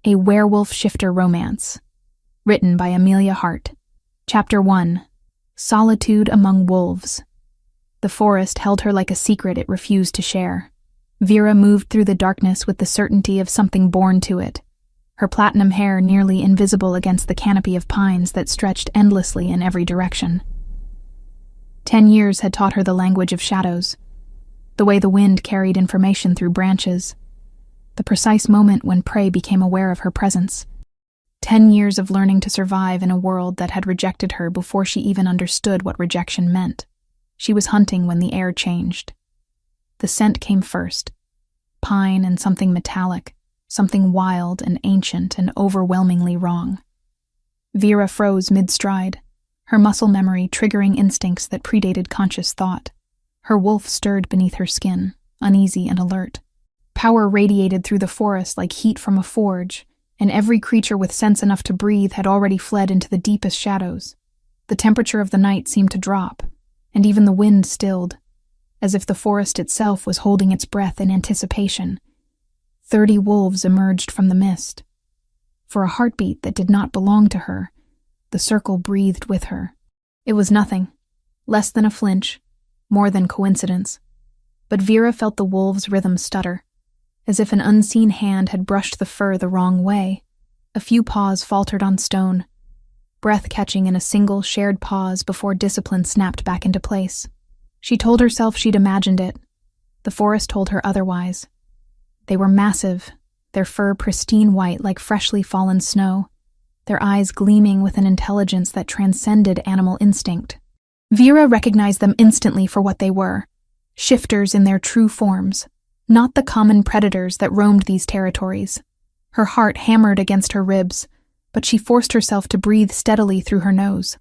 A Werewolf Shifter Romance, written by Amelia Hart. Chapter 1. Solitude Among Wolves. The forest held her like a secret it refused to share. Vera moved through the darkness with the certainty of something born to it, her platinum hair nearly invisible against the canopy of pines that stretched endlessly in every direction. 10 years had taught her the language of shadows, the way the wind carried information through branches, the precise moment when prey became aware of her presence. 10 years of learning to survive in a world that had rejected her before she even understood what rejection meant. She was hunting when the air changed. The scent came first. Pine and something metallic, something wild and ancient and overwhelmingly wrong. Vera froze mid-stride, her muscle memory triggering instincts that predated conscious thought. Her wolf stirred beneath her skin, uneasy and alert. Power radiated through the forest like heat from a forge, and every creature with sense enough to breathe had already fled into the deepest shadows. The temperature of the night seemed to drop, and even the wind stilled, as if the forest itself was holding its breath in anticipation. 30 wolves emerged from the mist. For a heartbeat that did not belong to her, the circle breathed with her. It was nothing, less than a flinch, more than coincidence. But Vera felt the wolves' rhythm stutter, as if an unseen hand had brushed the fur the wrong way. A few paws faltered on stone, breath catching in a single shared pause before discipline snapped back into place. She told herself she'd imagined it. The forest told her otherwise. They were massive, their fur pristine white like freshly fallen snow, their eyes gleaming with an intelligence that transcended animal instinct. Vera recognized them instantly for what they were, shifters in their true forms, not the common predators that roamed these territories. Her heart hammered against her ribs, but she forced herself to breathe steadily through her nose.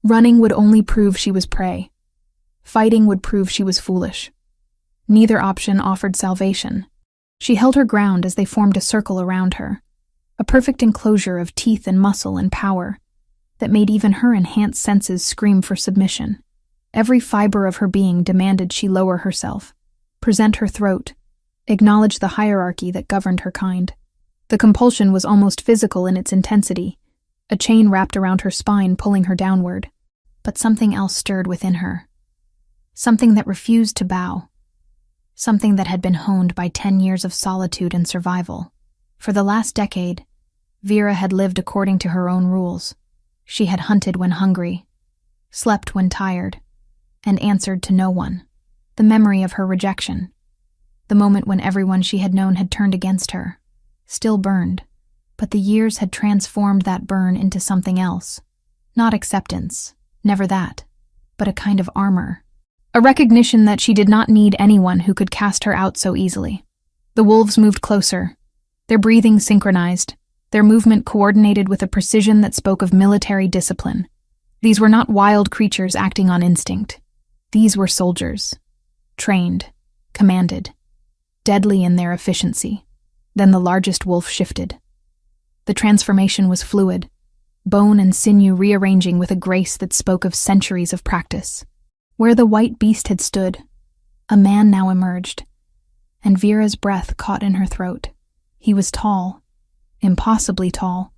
Running would only prove she was prey. Fighting would prove she was foolish. Neither option offered salvation. She held her ground as they formed a circle around her, a perfect enclosure of teeth and muscle and power that made even her enhanced senses scream for submission. Every fiber of her being demanded she lower herself, present her throat, acknowledge the hierarchy that governed her kind. The compulsion was almost physical in its intensity, a chain wrapped around her spine pulling her downward. But something else stirred within her. Something that refused to bow. Something that had been honed by 10 years of solitude and survival. For the last decade, Vera had lived according to her own rules. She had hunted when hungry, slept when tired, and answered to no one. The memory of her rejection, the moment when everyone she had known had turned against her, still burned, but the years had transformed that burn into something else. Not acceptance, never that, but a kind of armor. A recognition that she did not need anyone who could cast her out so easily. The wolves moved closer, their breathing synchronized, their movement coordinated with a precision that spoke of military discipline. These were not wild creatures acting on instinct. These were soldiers, trained, commanded, deadly in their efficiency. Then the largest wolf shifted. The transformation was fluid, bone and sinew rearranging with a grace that spoke of centuries of practice. Where the white beast had stood, a man now emerged, and Vera's breath caught in her throat. He was tall, impossibly tall,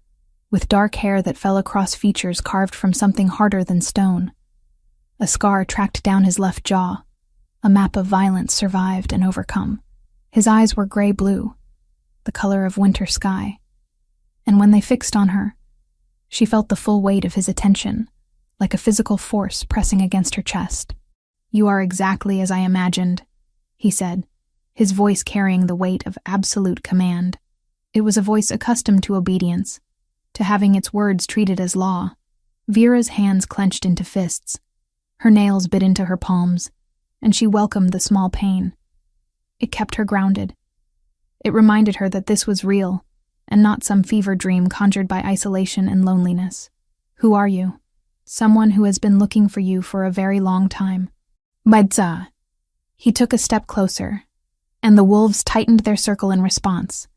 with dark hair that fell across features carved from something harder than stone. A scar tracked down his left jaw, a map of violence survived and overcome. His eyes were gray-blue, the color of winter sky, and when they fixed on her, she felt the full weight of his attention, like a physical force pressing against her chest. "You are exactly as I imagined," he said, his voice carrying the weight of absolute command. It was a voice accustomed to obedience, to having its words treated as law. Vera's hands clenched into fists, her nails bit into her palms, and she welcomed the small pain. It kept her grounded. It reminded her that this was real, and not some fever dream conjured by isolation and loneliness. "Who are you?" "Someone who has been looking for you for a very long time." "Baidza." He took a step closer, and the wolves tightened their circle in response,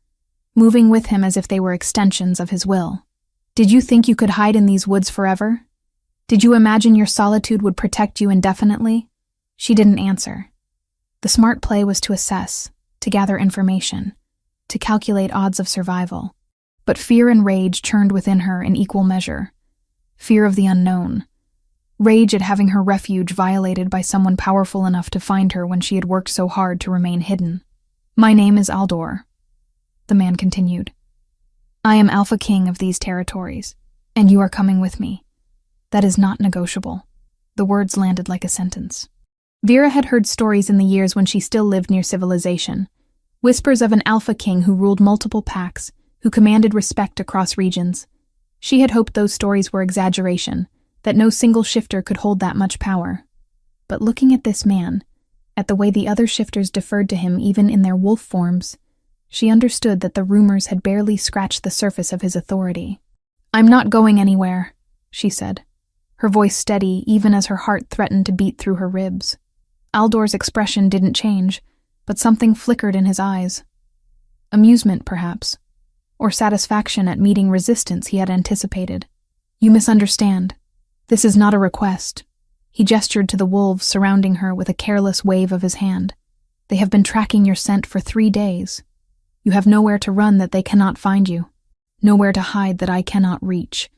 moving with him as if they were extensions of his will. "Did you think you could hide in these woods forever? Did you imagine your solitude would protect you indefinitely?" She didn't answer. The smart play was to assess, to gather information, to calculate odds of survival. But fear and rage churned within her in equal measure. Fear of the unknown. Rage at having her refuge violated by someone powerful enough to find her when she had worked so hard to remain hidden. "My name is Aldor," the man continued. "I am Alpha King of these territories, and you are coming with me. That is not negotiable." The words landed like a sentence. Vera had heard stories in the years when she still lived near civilization. Whispers of an Alpha King who ruled multiple packs, who commanded respect across regions. She had hoped those stories were exaggeration, that no single shifter could hold that much power. But looking at this man, at the way the other shifters deferred to him even in their wolf forms, she understood that the rumors had barely scratched the surface of his authority. "I'm not going anywhere," she said, her voice steady even as her heart threatened to beat through her ribs. Aldor's expression didn't change, but something flickered in his eyes. Amusement, perhaps, or satisfaction at meeting resistance he had anticipated. "You misunderstand. This is not a request." He gestured to the wolves surrounding her with a careless wave of his hand. "They have been tracking your scent for 3 days. You have nowhere to run that they cannot find you, nowhere to hide that I cannot reach.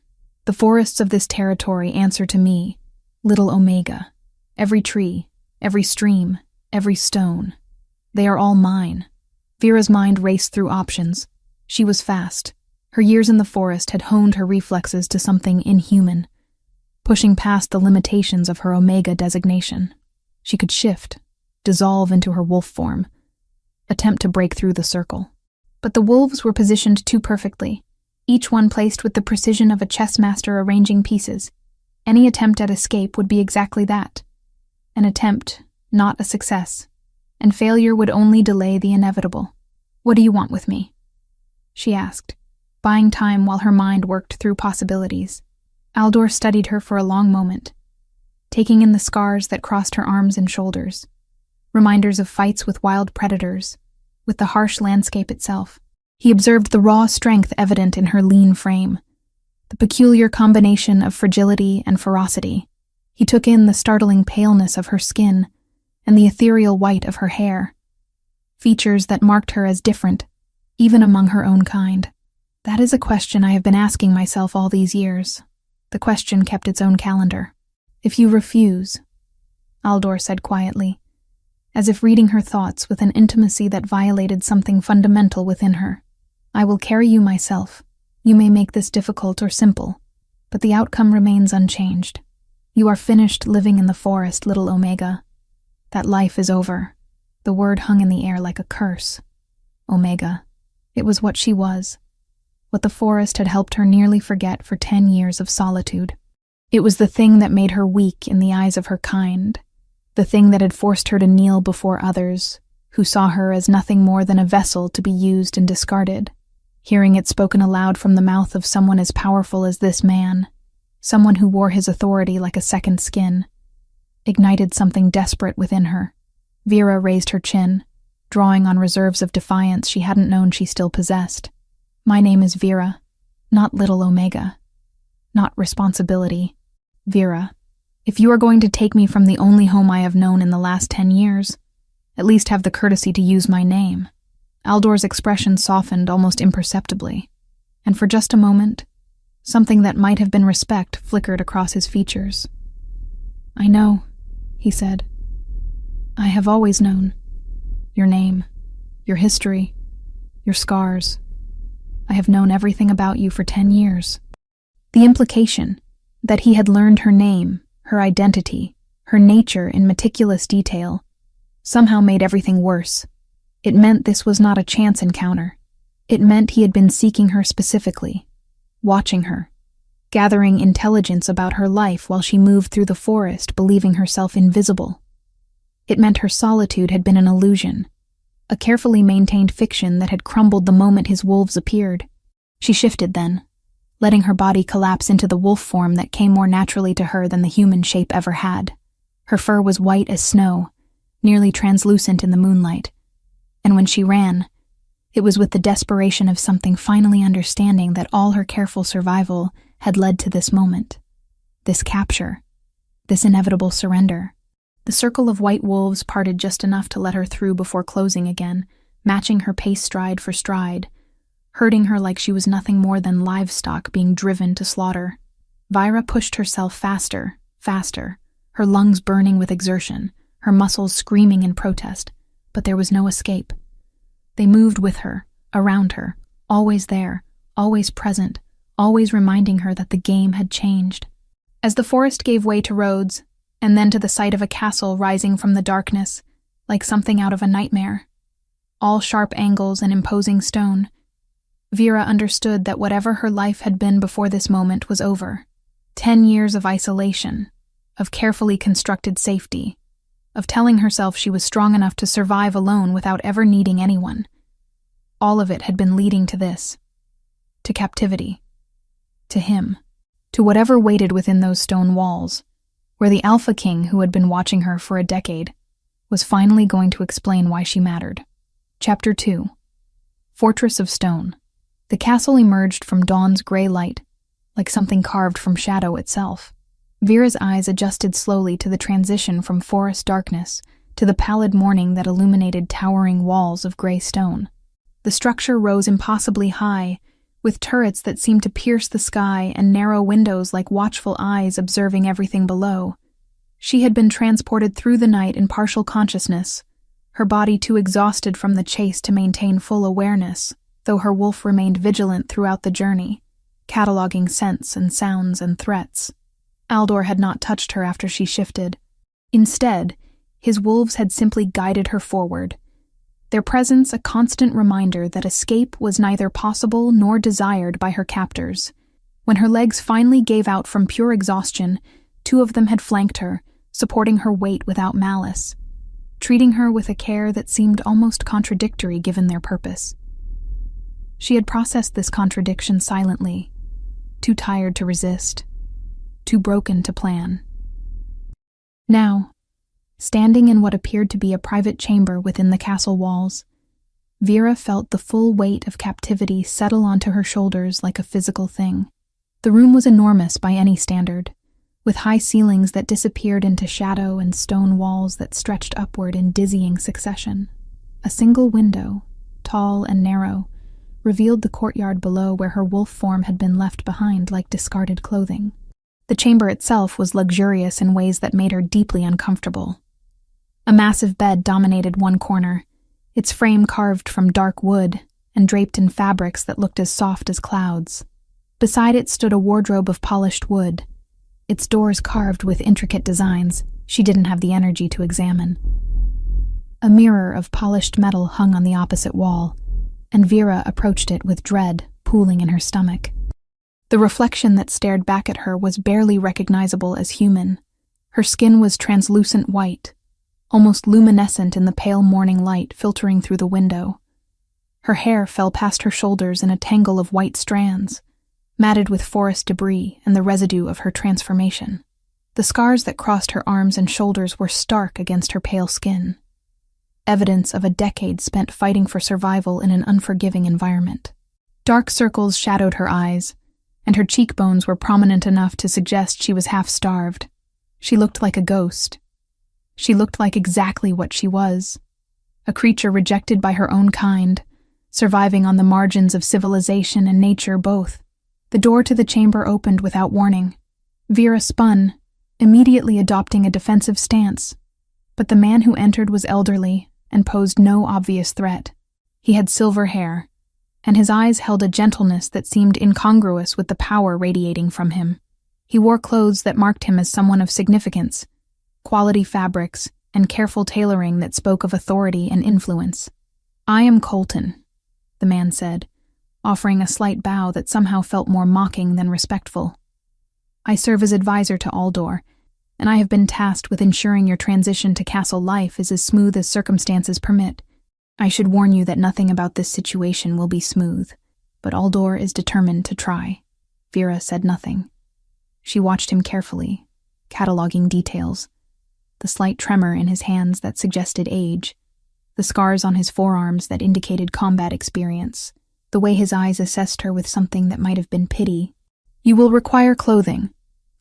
The forests of this territory answer to me, Little Omega. Every tree, every stream, every stone. They are all mine." Vera's mind raced through options. She was fast. Her years in the forest had honed her reflexes to something inhuman, pushing past the limitations of her Omega designation. She could shift, dissolve into her wolf form, attempt to break through the circle. But the wolves were positioned too perfectly, each one placed with the precision of a chess master arranging pieces. Any attempt at escape would be exactly that. An attempt, not a success, and failure would only delay the inevitable. "What do you want with me?" she asked, buying time while her mind worked through possibilities. Aldor studied her for a long moment, taking in the scars that crossed her arms and shoulders, reminders of fights with wild predators, with the harsh landscape itself. He observed the raw strength evident in her lean frame, the peculiar combination of fragility and ferocity. He took in the startling paleness of her skin and the ethereal white of her hair, features that marked her as different, even among her own kind. "That is a question I have been asking myself all these years." The question kept its own calendar. "If you refuse," Aldor said quietly, as if reading her thoughts with an intimacy that violated something fundamental within her, "I will carry you myself. You may make this difficult or simple, but the outcome remains unchanged. You are finished living in the forest, Little Omega. That life is over." The word hung in the air like a curse. Omega. It was what she was, what the forest had helped her nearly forget for 10 years of solitude. It was the thing that made her weak in the eyes of her kind, the thing that had forced her to kneel before others, who saw her as nothing more than a vessel to be used and discarded. Hearing it spoken aloud from the mouth of someone as powerful as this man, someone who wore his authority like a second skin, ignited something desperate within her. Vera raised her chin, drawing on reserves of defiance she hadn't known she still possessed. "My name is Vera, not Little Omega. Not responsibility. Vera, if you are going to take me from the only home I have known in the last 10 years, at least have the courtesy to use my name." Aldor's expression softened almost imperceptibly, and for just a moment, something that might have been respect flickered across his features. "I know," he said. "I have always known. Your name, your history, your scars. I have known everything about you for 10 years. The implication that he had learned her name, her identity, her nature in meticulous detail, somehow made everything worse. It meant this was not a chance encounter. It meant he had been seeking her specifically, watching her, gathering intelligence about her life while she moved through the forest, believing herself invisible. It meant her solitude had been an illusion, a carefully maintained fiction that had crumbled the moment his wolves appeared. She shifted then, letting her body collapse into the wolf form that came more naturally to her than the human shape ever had. Her fur was white as snow, nearly translucent in the moonlight, and when she ran, it was with the desperation of something finally understanding that all her careful survival had led to this moment, this capture, this inevitable surrender. The circle of white wolves parted just enough to let her through before closing again, matching her pace stride for stride, herding her like she was nothing more than livestock being driven to slaughter. Vira pushed herself faster, her lungs burning with exertion, her muscles screaming in protest, but there was no escape. They moved with her, around her, always there, always present, always reminding her that the game had changed. As the forest gave way to roads, and then to the sight of a castle rising from the darkness, like something out of a nightmare, all sharp angles and imposing stone, Vera understood that whatever her life had been before this moment was over. 10 years of isolation, of carefully constructed safety, of telling herself she was strong enough to survive alone without ever needing anyone. All of it had been leading to this, to captivity, to him, to whatever waited within those stone walls, where the Alpha King who had been watching her for a decade was finally going to explain why she mattered. Chapter 2. Fortress of Stone. The castle emerged from dawn's gray light, like something carved from shadow itself. Vera's eyes adjusted slowly to the transition from forest darkness to the pallid morning that illuminated towering walls of gray stone. The structure rose impossibly high, with turrets that seemed to pierce the sky and narrow windows like watchful eyes observing everything below. She had been transported through the night in partial consciousness, her body too exhausted from the chase to maintain full awareness, though her wolf remained vigilant throughout the journey, cataloging scents and sounds and threats. Aldor had not touched her after she shifted. Instead, his wolves had simply guided her forward, their presence a constant reminder that escape was neither possible nor desired by her captors. When her legs finally gave out from pure exhaustion, 2 of them had flanked her, supporting her weight without malice, treating her with a care that seemed almost contradictory given their purpose. She had processed this contradiction silently, too tired to resist, too broken to plan. Now, standing in what appeared to be a private chamber within the castle walls, Vera felt the full weight of captivity settle onto her shoulders like a physical thing. The room was enormous by any standard, with high ceilings that disappeared into shadow and stone walls that stretched upward in dizzying succession. A single window, tall and narrow, revealed the courtyard below where her wolf form had been left behind like discarded clothing. The chamber itself was luxurious in ways that made her deeply uncomfortable. A massive bed dominated one corner, its frame carved from dark wood and draped in fabrics that looked as soft as clouds. Beside it stood a wardrobe of polished wood, its doors carved with intricate designs she didn't have the energy to examine. A mirror of polished metal hung on the opposite wall, and Vera approached it with dread pooling in her stomach. The reflection that stared back at her was barely recognizable as human. Her skin was translucent white, almost luminescent in the pale morning light filtering through the window. Her hair fell past her shoulders in a tangle of white strands, matted with forest debris and the residue of her transformation. The scars that crossed her arms and shoulders were stark against her pale skin, evidence of a decade spent fighting for survival in an unforgiving environment. Dark circles shadowed her eyes, and her cheekbones were prominent enough to suggest she was half-starved. She looked like a ghost. She looked like exactly what she was, a creature rejected by her own kind, surviving on the margins of civilization and nature both. The door to the chamber opened without warning. Vera spun, immediately adopting a defensive stance, but the man who entered was elderly and posed no obvious threat. He had silver hair, and his eyes held a gentleness that seemed incongruous with the power radiating from him. He wore clothes that marked him as someone of significance, quality fabrics, and careful tailoring that spoke of authority and influence. "I am Colton," the man said, offering a slight bow that somehow felt more mocking than respectful. "I serve as advisor to Aldor, and I have been tasked with ensuring your transition to castle life is as smooth as circumstances permit. I should warn you that nothing about this situation will be smooth, but Aldor is determined to try." Vera said nothing. She watched him carefully, cataloging details. The slight tremor in his hands that suggested age, the scars on his forearms that indicated combat experience, the way his eyes assessed her with something that might have been pity. "You will require clothing,"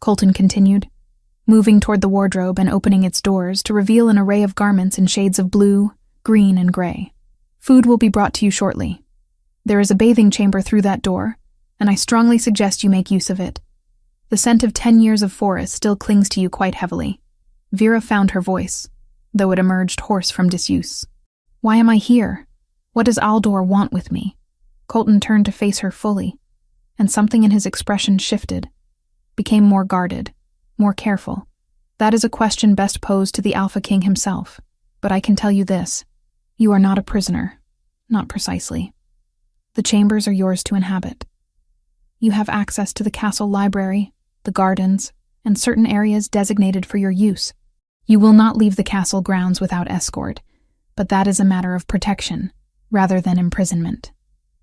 Colton continued, moving toward the wardrobe and opening its doors to reveal an array of garments in shades of blue, green, and gray. "Food will be brought to you shortly." There is a bathing chamber through that door, and I strongly suggest you make use of it. The scent of 10 years of forest still clings to you quite heavily. Vera found her voice, though it emerged hoarse from disuse. Why am I here? What does Aldor want with me? Colton turned to face her fully, and something in his expression shifted, became more guarded, more careful. That is a question best posed to the Alpha King himself, but I can tell you this. You are not a prisoner, not precisely. The chambers are yours to inhabit. You have access to the castle library, the gardens, and certain areas designated for your use. You will not leave the castle grounds without escort, but that is a matter of protection, rather than imprisonment.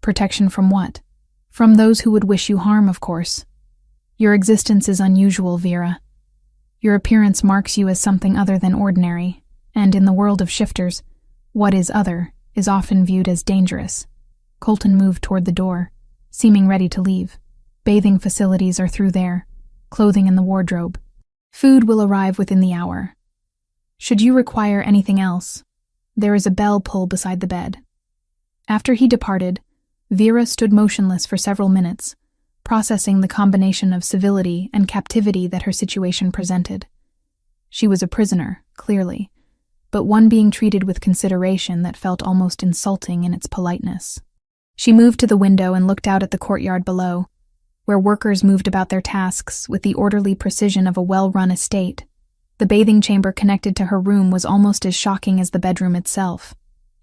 Protection from what? From those who would wish you harm, of course. Your existence is unusual, Vera. Your appearance marks you as something other than ordinary, and in the world of shifters, what is other is often viewed as dangerous. Colton moved toward the door, seeming ready to leave. Bathing facilities are through there, clothing in the wardrobe. Food will arrive within the hour. Should you require anything else, there is a bell pull beside the bed. After he departed, Vera stood motionless for several minutes, processing the combination of civility and captivity that her situation presented. She was a prisoner, clearly, but one being treated with consideration that felt almost insulting in its politeness. She moved to the window and looked out at the courtyard below, where workers moved about their tasks with the orderly precision of a well-run estate. The bathing chamber connected to her room was almost as shocking as the bedroom itself.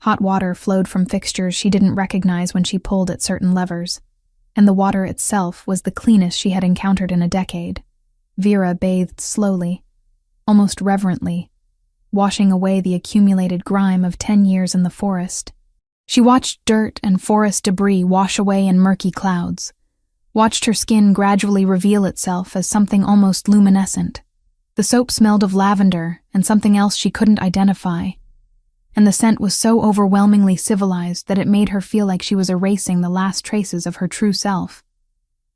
Hot water flowed from fixtures she didn't recognize when she pulled at certain levers, and the water itself was the cleanest she had encountered in a decade. Vera bathed slowly, almost reverently, washing away the accumulated grime of 10 years in the forest. She watched dirt and forest debris wash away in murky clouds, watched her skin gradually reveal itself as something almost luminescent. The soap smelled of lavender and something else she couldn't identify, and the scent was so overwhelmingly civilized that it made her feel like she was erasing the last traces of her true self.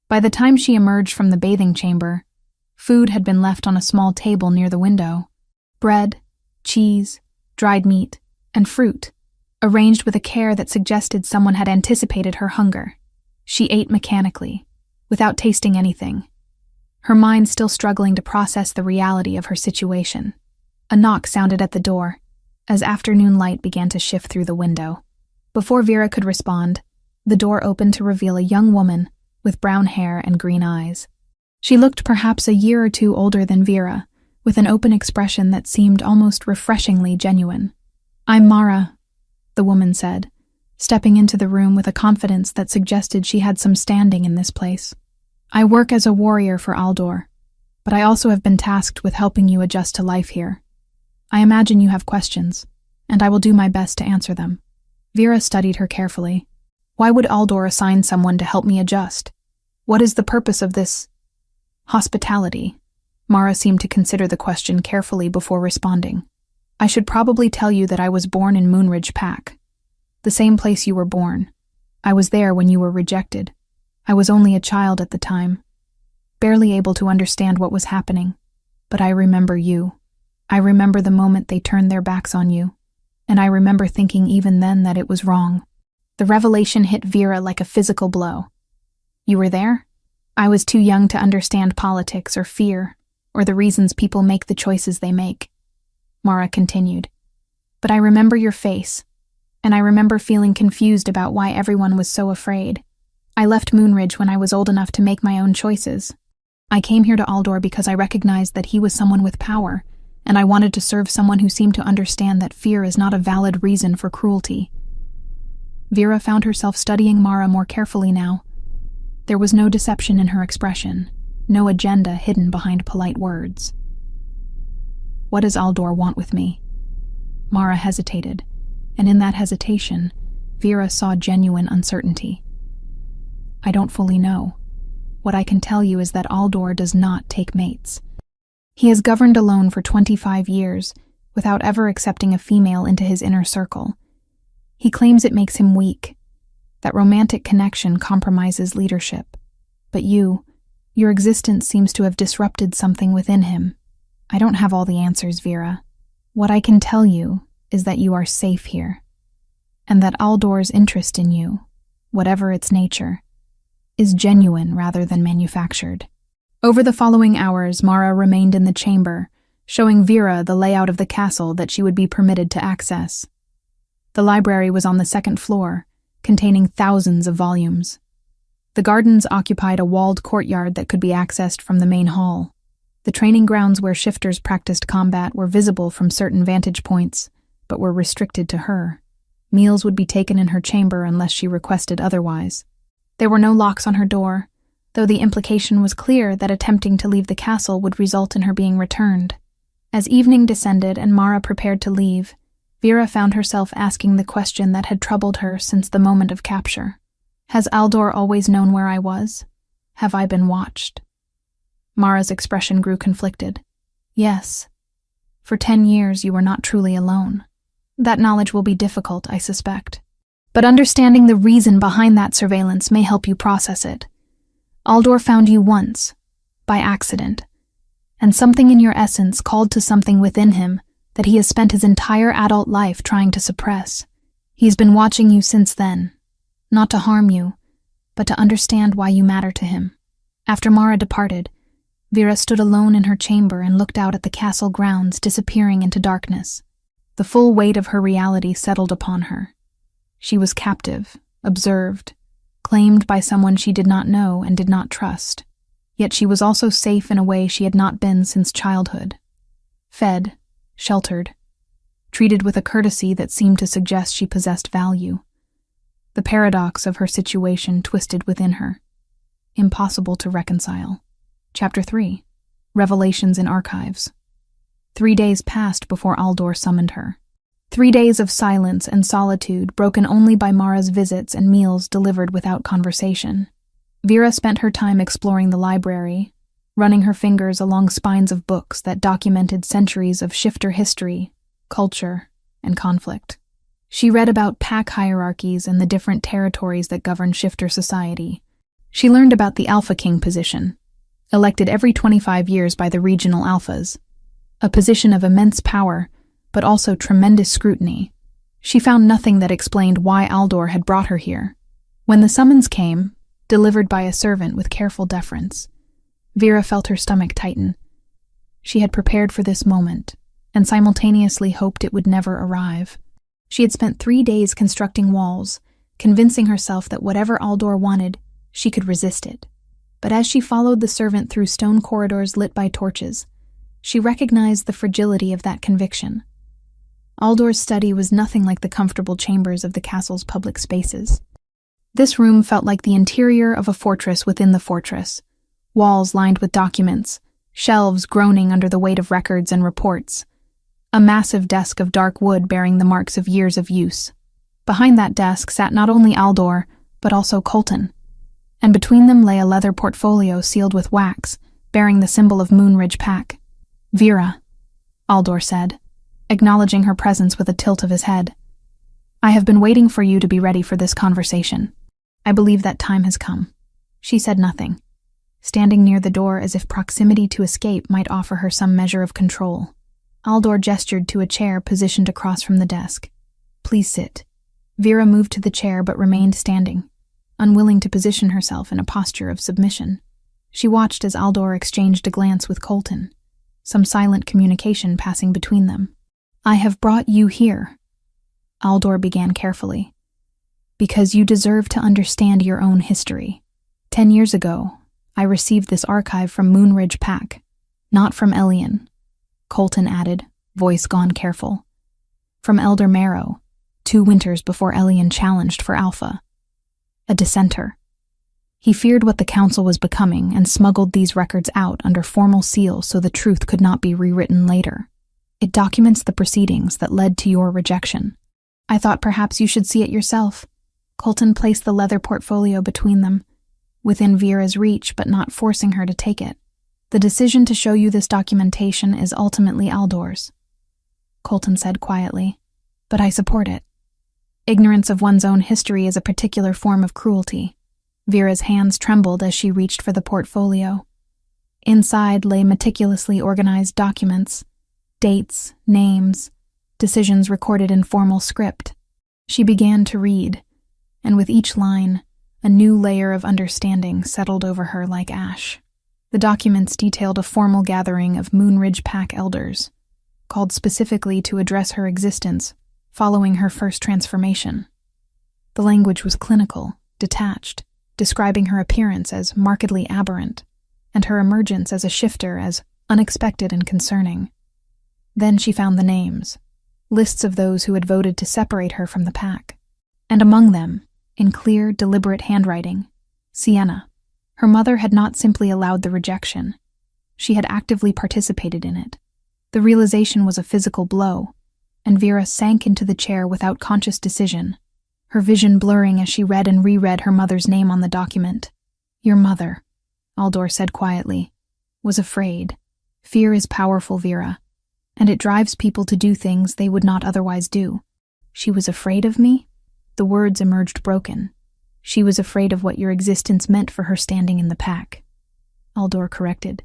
By the time she emerged from the bathing chamber, food had been left on a small table near the window. Bread, cheese, dried meat, and fruit, arranged with a care that suggested someone had anticipated her hunger. She ate mechanically, without tasting anything, her mind still struggling to process the reality of her situation. A knock sounded at the door, as afternoon light began to shift through the window. Before Vera could respond, the door opened to reveal a young woman with brown hair and green eyes. She looked perhaps a year or two older than Vera, with an open expression that seemed almost refreshingly genuine. "I'm Mara," the woman said, stepping into the room with a confidence that suggested she had some standing in this place. "I work as a warrior for Aldor, but I also have been tasked with helping you adjust to life here. I imagine you have questions, and I will do my best to answer them." Vera studied her carefully. Why would Aldor assign someone to help me adjust? What is the purpose of this hospitality? Mara seemed to consider the question carefully before responding. "I should probably tell you that I was born in Moonridge Pack, the same place you were born. I was there when you were rejected. I was only a child at the time, barely able to understand what was happening. But I remember you. I remember the moment they turned their backs on you, and I remember thinking even then that it was wrong." The revelation hit Vera like a physical blow. "You were there? I was too young to understand politics or fear, or the reasons people make the choices they make," Mara continued. "But I remember your face, and I remember feeling confused about why everyone was so afraid. I left Moonridge when I was old enough to make my own choices. I came here to Aldor because I recognized that he was someone with power, and I wanted to serve someone who seemed to understand that fear is not a valid reason for cruelty." Vera found herself studying Mara more carefully now. There was no deception in her expression, no agenda hidden behind polite words. "What does Aldor want with me?" Mara hesitated, and in that hesitation, Vera saw genuine uncertainty. "I don't fully know. What I can tell you is that Aldor does not take mates. He has governed alone for 25 years, without ever accepting a female into his inner circle. He claims it makes him weak, that romantic connection compromises leadership. But your existence seems to have disrupted something within him. I don't have all the answers, Vera. What I can tell you is that you are safe here, and that Aldor's interest in you whatever its nature, is genuine rather than manufactured. Over the following hours, Mara remained in the chamber, showing Vera the layout of the castle that she would be permitted to access. The library was on the second floor, containing thousands of volumes. The gardens occupied a walled courtyard that could be accessed from the main hall. The training grounds where shifters practiced combat were visible from certain vantage points, but were restricted to her. Meals would be taken in her chamber unless she requested otherwise. There were no locks on her door, though the implication was clear that attempting to leave the castle would result in her being returned. As evening descended and Mara prepared to leave, Vera found herself asking the question that had troubled her since the moment of capture. Has Aldor always known where I was? Have I been watched? Mara's expression grew conflicted. Yes. For 10 years you were not truly alone. That knowledge will be difficult, I suspect. But understanding the reason behind that surveillance may help you process it. Aldor found you once, by accident, and something in your essence called to something within him that he has spent his entire adult life trying to suppress. He's been watching you since then, not to harm you, but to understand why you matter to him. After Mara departed, Vera stood alone in her chamber and looked out at the castle grounds disappearing into darkness. The full weight of her reality settled upon her. She was captive, observed, claimed by someone she did not know and did not trust. Yet she was also safe in a way she had not been since childhood. Fed, sheltered, treated with a courtesy that seemed to suggest she possessed value. The paradox of her situation twisted within her. Impossible to reconcile. Chapter 3. Revelations in Archives. 3 days passed before Aldor summoned her. 3 days of silence and solitude, broken only by Mara's visits and meals delivered without conversation. Vera spent her time exploring the library, running her fingers along spines of books that documented centuries of shifter history, culture, and conflict. She read about pack hierarchies and the different territories that govern shifter society. She learned about the Alpha King position, elected every 25 years by the regional alphas, a position of immense power, but also tremendous scrutiny. She found nothing that explained why Aldor had brought her here. When the summons came, delivered by a servant with careful deference, Vera felt her stomach tighten. She had prepared for this moment, and simultaneously hoped it would never arrive. She had spent 3 days constructing walls, convincing herself that whatever Aldor wanted, she could resist it. But as she followed the servant through stone corridors lit by torches, she recognized the fragility of that conviction. Aldor's study was nothing like the comfortable chambers of the castle's public spaces. This room felt like the interior of a fortress within the fortress, walls lined with documents, shelves groaning under the weight of records and reports, a massive desk of dark wood bearing the marks of years of use. Behind that desk sat not only Aldor, but also Colton, and between them lay a leather portfolio sealed with wax, bearing the symbol of Moonridge Pack. Vera, Aldor said, acknowledging her presence with a tilt of his head. I have been waiting for you to be ready for this conversation. I believe that time has come. She said nothing, standing near the door as if proximity to escape might offer her some measure of control. Aldor gestured to a chair positioned across from the desk. Please sit. Vera moved to the chair but remained standing, unwilling to position herself in a posture of submission. She watched as Aldor exchanged a glance with Colton, some silent communication passing between them. I have brought you here, Aldor began carefully, because you deserve to understand your own history. 10 years ago, I received this archive from Moonridge Pack, not from Elian, Colton added, voice gone careful. From Elder Marrow, 2 winters before Elian challenged for Alpha. A dissenter. He feared what the council was becoming and smuggled these records out under formal seal so the truth could not be rewritten later. It documents the proceedings that led to your rejection. I thought perhaps you should see it yourself. Colton placed the leather portfolio between them, within Vera's reach but not forcing her to take it. The decision to show you this documentation is ultimately Aldor's, Colton said quietly, but I support it. Ignorance of one's own history is a particular form of cruelty. Vera's hands trembled as she reached for the portfolio. Inside lay meticulously organized documents, dates, names, decisions recorded in formal script. She began to read, and with each line, a new layer of understanding settled over her like ash. The documents detailed a formal gathering of Moonridge Pack elders, called specifically to address her existence following her first transformation. The language was clinical, detached, describing her appearance as markedly aberrant, and her emergence as a shifter as unexpected and concerning. Then she found the names, lists of those who had voted to separate her from the pack, and among them, in clear, deliberate handwriting, Sienna. Her mother had not simply allowed the rejection. She had actively participated in it. The realization was a physical blow, and Vera sank into the chair without conscious decision, her vision blurring as she read and reread her mother's name on the document. Your mother, Aldor said quietly, was afraid. Fear is powerful, Vera, and it drives people to do things they would not otherwise do. She was afraid of me? The words emerged broken. She was afraid of what your existence meant for her standing in the pack. Aldor corrected.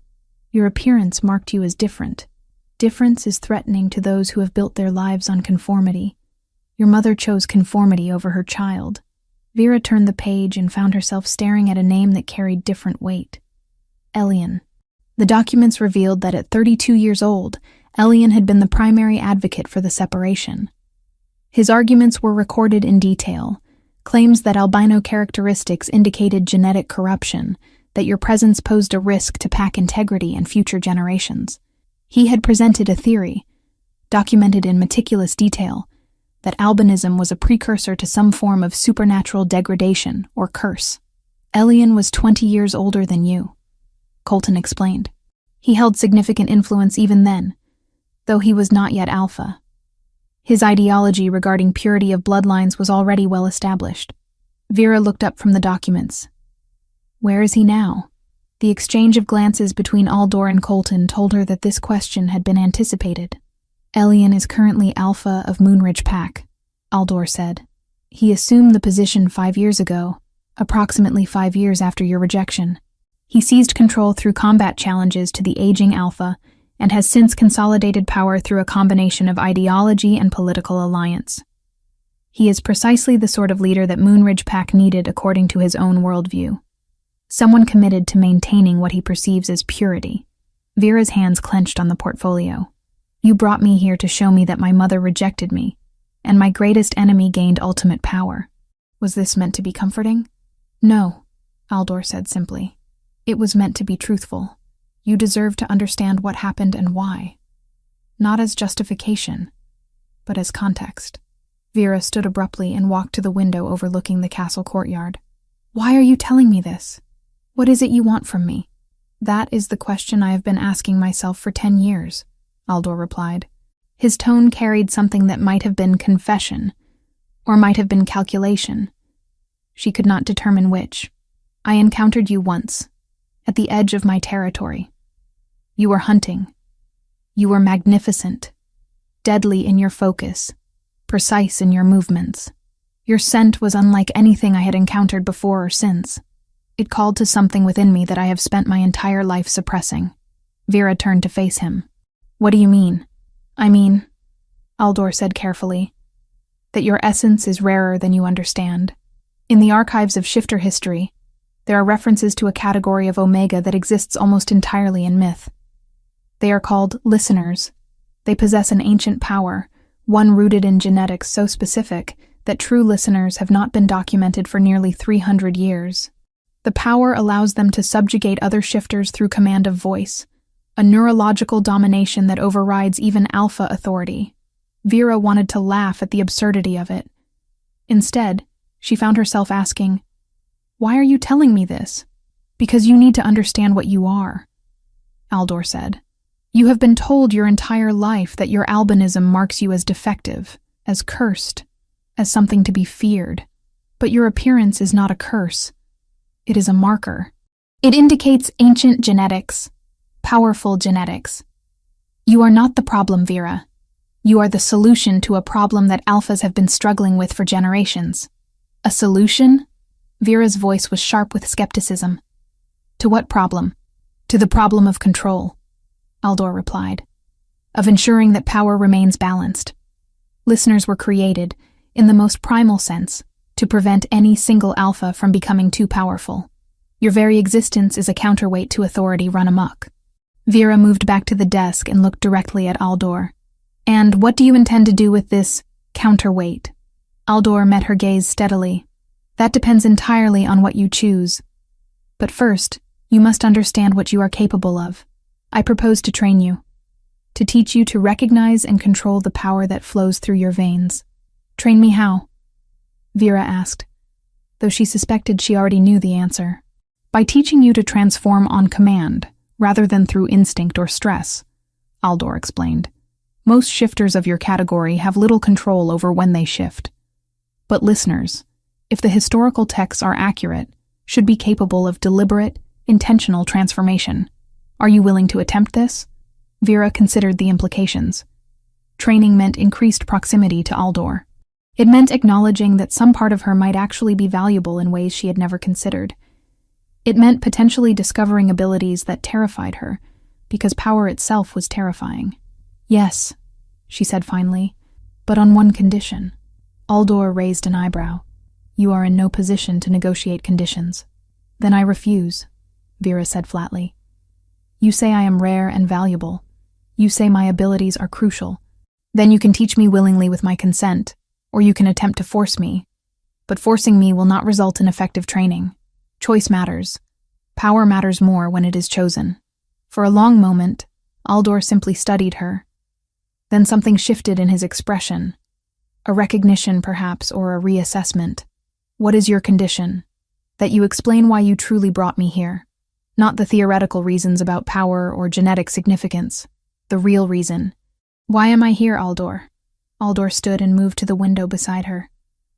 Your appearance marked you as different. Difference is threatening to those who have built their lives on conformity. Your mother chose conformity over her child. Vera turned the page and found herself staring at a name that carried different weight. Elian. The documents revealed that at 32 years old, Elian had been the primary advocate for the separation. His arguments were recorded in detail, claims that albino characteristics indicated genetic corruption, that your presence posed a risk to pack integrity and future generations. He had presented a theory, documented in meticulous detail, that albinism was a precursor to some form of supernatural degradation or curse. Elian was 20 years older than you, Colton explained. He held significant influence even then, though he was not yet alpha. His ideology regarding purity of bloodlines was already well established. Vera looked up from the documents. Where is he now? The exchange of glances between Aldor and Colton told her that this question had been anticipated. Elian is currently alpha of Moonridge Pack, Aldor said. He assumed the position 5 years ago, approximately 5 years after your rejection. He seized control through combat challenges to the aging alpha and has since consolidated power through a combination of ideology and political alliance. He is precisely the sort of leader that Moonridge Pack needed according to his own worldview. Someone committed to maintaining what he perceives as purity. Vera's hands clenched on the portfolio. You brought me here to show me that my mother rejected me, and my greatest enemy gained ultimate power. Was this meant to be comforting? No, Aldor said simply. It was meant to be truthful. You deserve to understand what happened and why. Not as justification, but as context. Vera stood abruptly and walked to the window overlooking the castle courtyard. Why are you telling me this? What is it you want from me? That is the question I have been asking myself for 10 years, Aldor replied. His tone carried something that might have been confession, or might have been calculation. She could not determine which. I encountered you once, at the edge of my territory. You were hunting. You were magnificent, deadly in your focus, precise in your movements. Your scent was unlike anything I had encountered before or since. It called to something within me that I have spent my entire life suppressing. Vera turned to face him. What do you mean? I mean, Aldor said carefully, that your essence is rarer than you understand. In the archives of shifter history, there are references to a category of Omega that exists almost entirely in myth. They are called listeners. They possess an ancient power, one rooted in genetics so specific that true listeners have not been documented for nearly 300 years. The power allows them to subjugate other shifters through command of voice, a neurological domination that overrides even alpha authority. Vera wanted to laugh at the absurdity of it. Instead, she found herself asking, why are you telling me this? Because you need to understand what you are, Aldor said. You have been told your entire life that your albinism marks you as defective, as cursed, as something to be feared. But your appearance is not a curse. It is a marker. It indicates ancient genetics, powerful genetics. You are not the problem, Vera. You are the solution to a problem that alphas have been struggling with for generations. A solution? Vera's voice was sharp with skepticism. To what problem? To the problem of control, Aldor replied. Of ensuring that power remains balanced. Listeners were created, in the most primal sense, to to prevent any single alpha from becoming too powerful. Your very existence is a counterweight to authority run amok. Vera moved back to the desk and looked directly at Aldor. And what do you intend to do with this counterweight? Aldor met her gaze steadily. That depends entirely on what you choose. But first, you must understand what you are capable of. I propose to train you, to teach you to recognize and control the power that flows through your veins. Train me how? Vera asked, though she suspected she already knew the answer. By teaching you to transform on command, rather than through instinct or stress, Aldor explained. Most shifters of your category have little control over when they shift. But listeners, if the historical texts are accurate, should be capable of deliberate, intentional transformation. Are you willing to attempt this? Vera considered the implications. Training meant increased proximity to Aldor. It meant acknowledging that some part of her might actually be valuable in ways she had never considered. It meant potentially discovering abilities that terrified her, because power itself was terrifying. Yes, she said finally, but on one condition. Aldor raised an eyebrow. You are in no position to negotiate conditions. Then I refuse, Vera said flatly. You say I am rare and valuable. You say my abilities are crucial. Then you can teach me willingly with my consent, or you can attempt to force me. But forcing me will not result in effective training. Choice matters. Power matters more when it is chosen. For a long moment, Aldor simply studied her. Then something shifted in his expression. A recognition, perhaps, or a reassessment. What is your condition? That you explain why you truly brought me here. Not the theoretical reasons about power or genetic significance. The real reason. Why am I here, Aldor? Aldor stood and moved to the window beside her.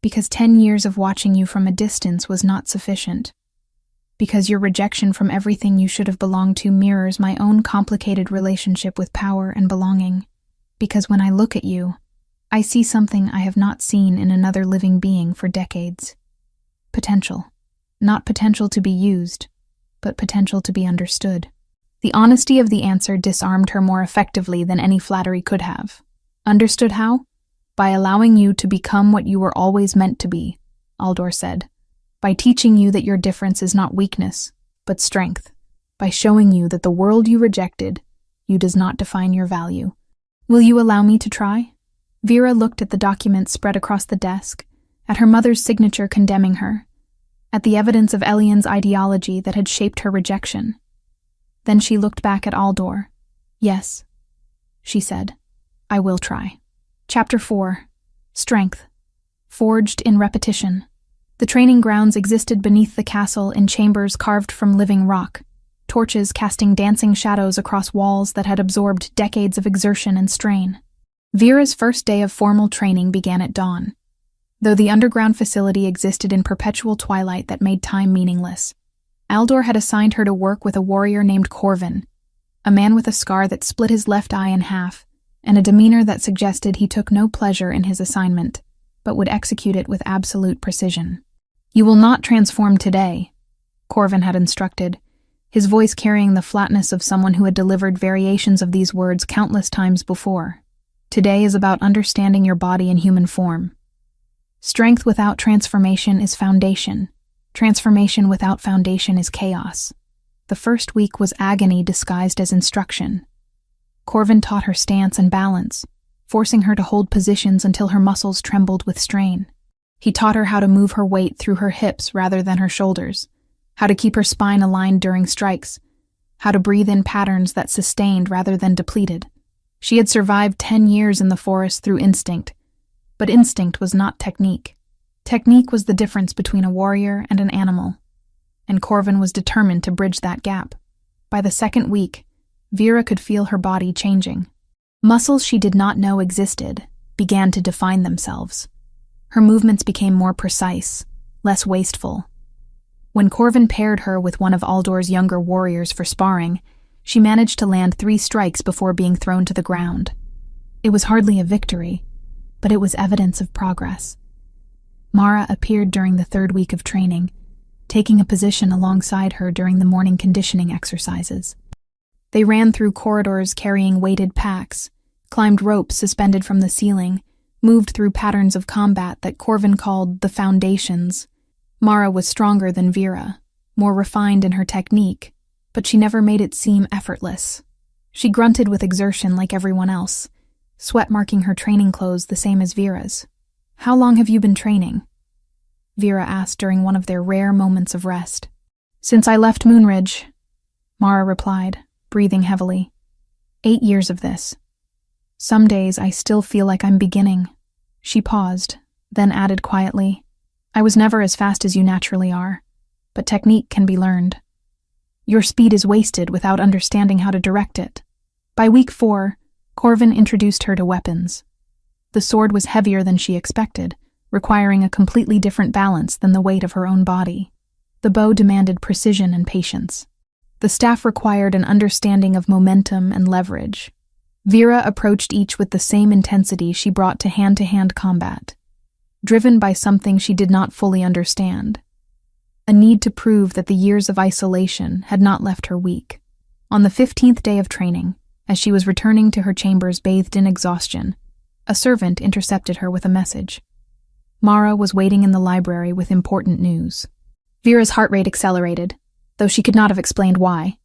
Because 10 years of watching you from a distance was not sufficient. Because your rejection from everything you should have belonged to mirrors my own complicated relationship with power and belonging. Because when I look at you, I see something I have not seen in another living being for decades. Potential. Not potential to be used, but potential to be understood. The honesty of the answer disarmed her more effectively than any flattery could have. Understood how? By allowing you to become what you were always meant to be, Aldor said. By teaching you that your difference is not weakness, but strength. By showing you that the world you rejected, you does not define your value. Will you allow me to try? Vera looked at the documents spread across the desk, at her mother's signature condemning her, at the evidence of Elian's ideology that had shaped her rejection. Then she looked back at Aldor. Yes, she said, I will try. Chapter 4. Strength. Forged in repetition. The training grounds existed beneath the castle in chambers carved from living rock, torches casting dancing shadows across walls that had absorbed decades of exertion and strain. Vera's first day of formal training began at dawn. Though the underground facility existed in perpetual twilight that made time meaningless, Aldor had assigned her to work with a warrior named Corvin, a man with a scar that split his left eye in half, and a demeanor that suggested he took no pleasure in his assignment, but would execute it with absolute precision. You will not transform today, Corvin had instructed, his voice carrying the flatness of someone who had delivered variations of these words countless times before. Today is about understanding your body in human form. Strength without transformation is foundation. Transformation without foundation is chaos. The first week was agony disguised as instruction. Corvin taught her stance and balance, forcing her to hold positions until her muscles trembled with strain. He taught her how to move her weight through her hips rather than her shoulders, how to keep her spine aligned during strikes, how to breathe in patterns that sustained rather than depleted. She had survived 10 years in the forest through instinct, but instinct was not technique. Technique was the difference between a warrior and an animal, and Corvin was determined to bridge that gap. By the second week, Vera could feel her body changing. Muscles she did not know existed began to define themselves. Her movements became more precise, less wasteful. When Corvin paired her with one of Aldor's younger warriors for sparring, she managed to land 3 strikes before being thrown to the ground. It was hardly a victory, but it was evidence of progress. Mara appeared during the 3rd week of training, taking a position alongside her during the morning conditioning exercises. They ran through corridors carrying weighted packs, climbed ropes suspended from the ceiling, moved through patterns of combat that Corvin called the foundations. Mara was stronger than Vera, more refined in her technique, but she never made it seem effortless. She grunted with exertion like everyone else, sweat marking her training clothes the same as Vera's. "How long have you been training?" Vera asked during one of their rare moments of rest. "Since I left Moonridge," Mara replied, breathing heavily. 8 years of this. Some days I still feel like I'm beginning." She paused, then added quietly, "I was never as fast as you naturally are, but technique can be learned. Your speed is wasted without understanding how to direct it." By week 4, Corvin introduced her to weapons. The sword was heavier than she expected, requiring a completely different balance than the weight of her own body. The bow demanded precision and patience. The staff required an understanding of momentum and leverage. Vera approached each with the same intensity she brought to hand-to-hand combat, driven by something she did not fully understand, a need to prove that the years of isolation had not left her weak. On the 15th day of training, as she was returning to her chambers bathed in exhaustion, a servant intercepted her with a message. Mara was waiting in the library with important news. Vera's heart rate accelerated, though she could not have explained why.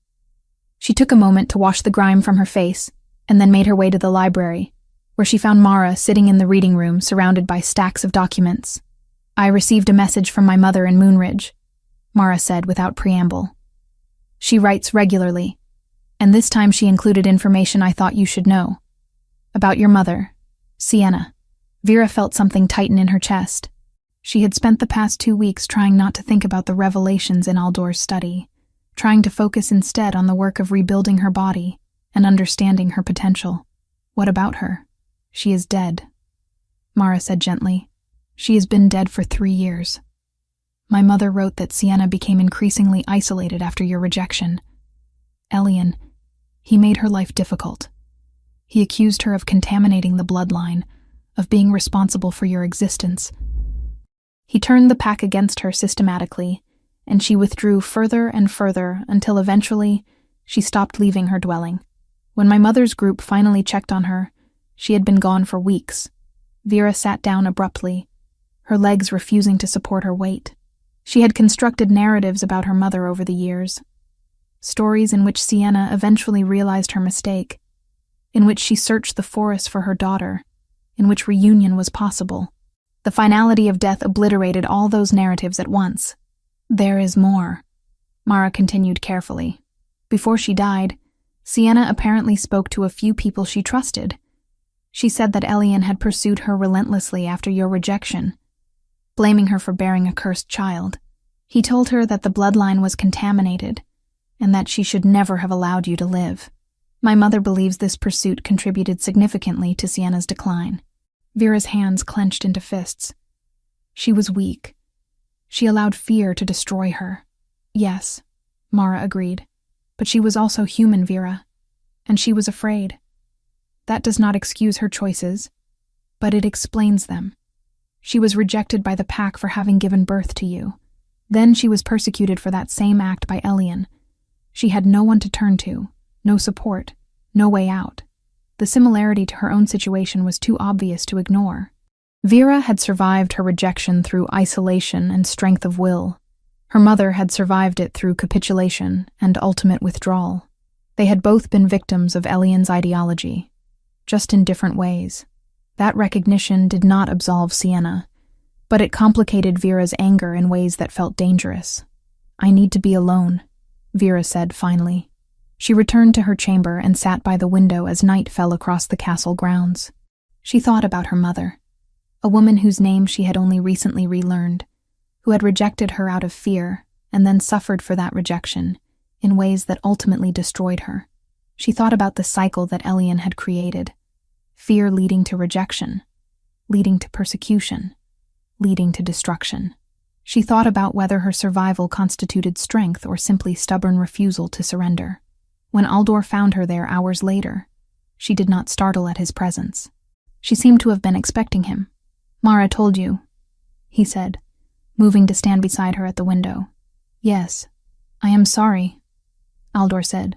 She took a moment to wash the grime from her face, and then made her way to the library, where she found Mara sitting in the reading room surrounded by stacks of documents. "I received a message from my mother in Moonridge," Mara said without preamble. "She writes regularly, and this time she included information I thought you should know. About your mother, Sienna." Vera felt something tighten in her chest. She had spent the past 2 weeks trying not to think about the revelations in Aldor's study, trying to focus instead on the work of rebuilding her body and understanding her potential. "What about her?" "She is dead," Mara said gently. "She has been dead for 3 years. My mother wrote that Sienna became increasingly isolated after your rejection. Elian, he made her life difficult. He accused her of contaminating the bloodline, of being responsible for your existence. He turned the pack against her systematically, and she withdrew further and further until eventually she stopped leaving her dwelling. When my mother's group finally checked on her, she had been gone for weeks." Vera sat down abruptly, her legs refusing to support her weight. She had constructed narratives about her mother over the years, stories in which Sienna eventually realized her mistake, in which she searched the forest for her daughter, in which reunion was possible. The finality of death obliterated all those narratives at once. "There is more," Mara continued carefully. "Before she died, Sienna apparently spoke to a few people she trusted. She said that Elian had pursued her relentlessly after your rejection, blaming her for bearing a cursed child. He told her that the bloodline was contaminated, and that she should never have allowed you to live. My mother believes this pursuit contributed significantly to Sienna's decline." Vera's hands clenched into fists. She was weak. She allowed fear to destroy her. "Yes," Mara agreed. "But she was also human, Vera. And she was afraid. That does not excuse her choices, but it explains them. She was rejected by the pack for having given birth to you. Then she was persecuted for that same act by Elian. She had no one to turn to, no support, no way out. The similarity to her own situation was too obvious to ignore. Vera had survived her rejection through isolation and strength of will. Her mother had survived it through capitulation and ultimate withdrawal. They had both been victims of Elian's ideology, just in different ways. That recognition did not absolve Sienna, but it complicated Vera's anger in ways that felt dangerous. "I need to be alone," Vera said finally. She returned to her chamber and sat by the window as night fell across the castle grounds. She thought about her mother, a woman whose name she had only recently relearned, who had rejected her out of fear and then suffered for that rejection in ways that ultimately destroyed her. She thought about the cycle that Elian had created, fear leading to rejection, leading to persecution, leading to destruction. She thought about whether her survival constituted strength or simply stubborn refusal to surrender. When Aldor found her there hours later, she did not startle at his presence. She seemed to have been expecting him. "Mara told you," he said, moving to stand beside her at the window. "Yes, I am sorry," Aldor said.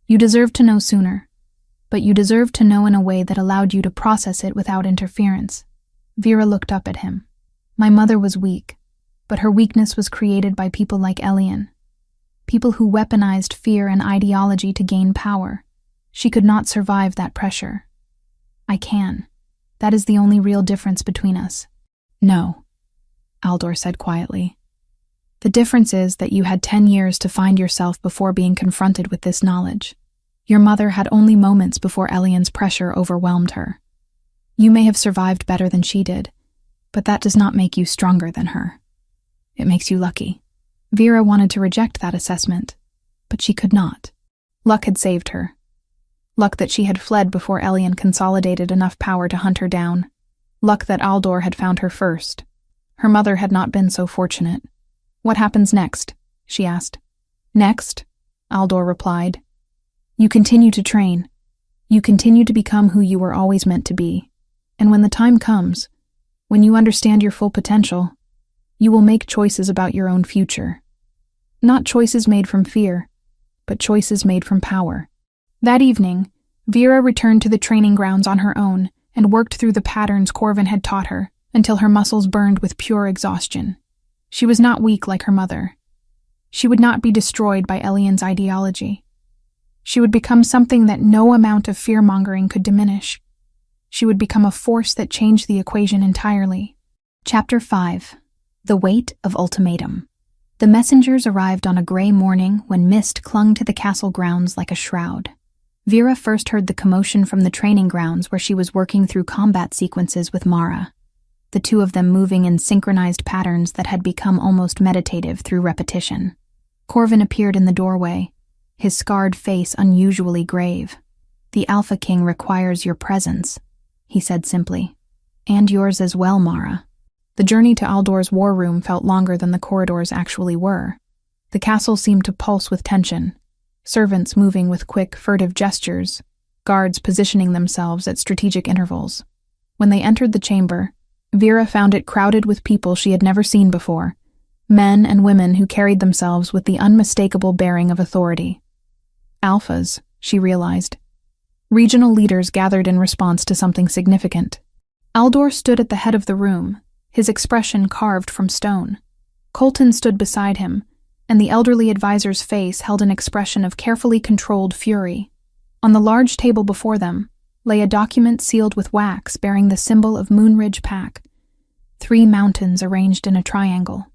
"You deserved to know sooner. But you deserved to know in a way that allowed you to process it without interference. Vera looked up at him. My mother was weak, but her weakness was created by people like Elian. People who weaponized fear and ideology to gain power. She could not survive that pressure. I can. That is the only real difference between us. No, Aldor said quietly. The difference is that you had 10 years to find yourself before being confronted with this knowledge. Your mother had only moments before Elian's pressure overwhelmed her. You may have survived better than she did, but that does not make you stronger than her. It makes you lucky. Vera wanted to reject that assessment, but she could not. Luck had saved her. Luck that she had fled before Elian consolidated enough power to hunt her down. Luck that Aldor had found her first. Her mother had not been so fortunate. What happens next? She asked. Next, Aldor replied. You continue to train. You continue to become who you were always meant to be. And when the time comes, when you understand your full potential, you will make choices about your own future. Not choices made from fear, but choices made from power. That evening, Vera returned to the training grounds on her own and worked through the patterns Corvin had taught her until her muscles burned with pure exhaustion. She was not weak like her mother. She would not be destroyed by Elian's ideology. She would become something that no amount of fear-mongering could diminish. She would become a force that changed the equation entirely. Chapter 5. The Weight of Ultimatum. The messengers arrived on a gray morning when mist clung to the castle grounds like a shroud. Vera first heard the commotion from the training grounds where she was working through combat sequences with Mara, the two of them moving in synchronized patterns that had become almost meditative through repetition. Corvin appeared in the doorway, his scarred face unusually grave. The Alpha King requires your presence, he said simply. And yours as well, Mara. The journey to Aldor's war room felt longer than the corridors actually were. The castle seemed to pulse with tension, servants moving with quick, furtive gestures, guards positioning themselves at strategic intervals. When they entered the chamber, Vera found it crowded with people she had never seen before, men and women who carried themselves with the unmistakable bearing of authority. Alphas, she realized. Regional leaders gathered in response to something significant. Aldor stood at the head of the room, his expression carved from stone. Colton stood beside him, and the elderly advisor's face held an expression of carefully controlled fury. On the large table before them lay a document sealed with wax bearing the symbol of Moonridge Pack, 3 mountains arranged in a triangle.